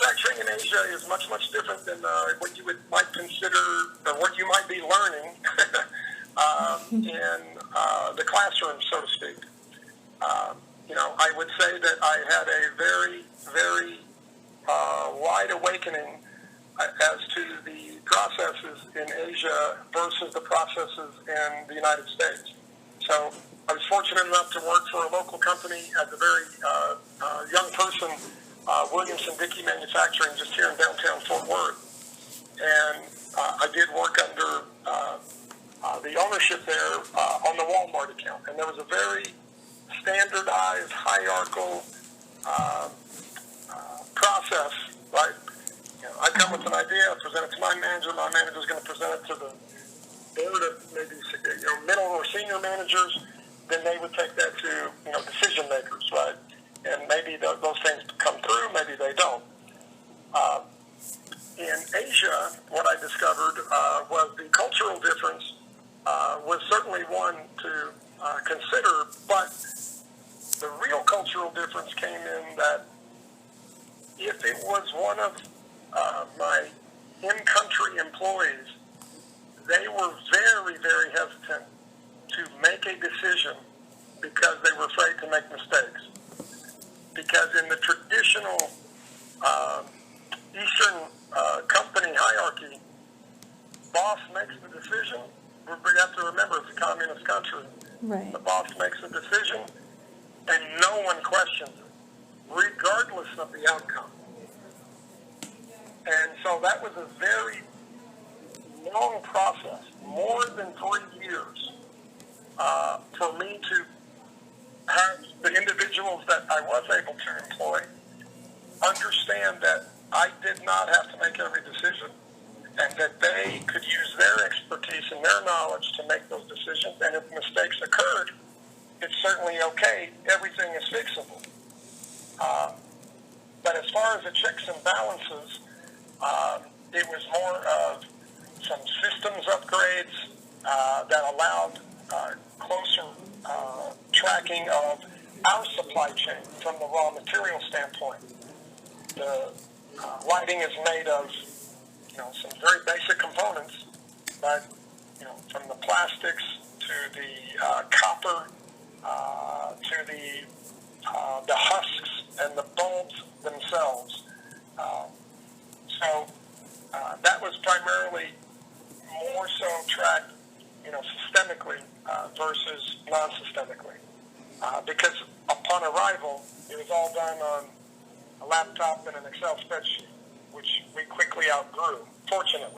manufacturing in Asia is much, much different than what you might consider, or what you might be learning in the classroom, so to speak. I would say that I had a very, very wide awakening as to the processes in Asia versus the processes in the United States. So I was fortunate enough to work for a local company as a very young person, Williamson-Dickey Manufacturing, just here in downtown Fort Worth. And I did work under the ownership there on the Walmart account. And there was a very standardized, hierarchical process, right? I come with an idea, I present it to my manager is going to present it to the board of maybe middle or senior managers, then they would take that to decision makers, right? And maybe those things come through, maybe they don't. In Asia, what I discovered was the cultural difference was certainly one to consider, but the real cultural difference came in that if it was one of my in-country employees, they were very, very hesitant to make a decision because they were afraid to make mistakes. Because in the traditional Eastern company hierarchy, boss makes the decision. We have to remember it's a communist country. Right. The boss makes a decision, and no one questions it, regardless of the outcome. And so that was a very long process, more than 3 years, for me to have the individuals that I was able to employ understand that I did not have to make every decision, and that they could use their expertise and their knowledge to make those decisions. And if mistakes occurred, it's certainly okay. Everything is fixable. But as far as the checks and balances, it was more of some systems upgrades that allowed closer tracking of our supply chain from the raw material standpoint. The lighting is made of some very basic components, but from the plastics to the copper to the husks and the bulbs themselves. So that was primarily more so tracked, systemically versus non-systemically, because upon arrival, it was all done on a laptop and an Excel spreadsheet, which we quickly outgrew, fortunately.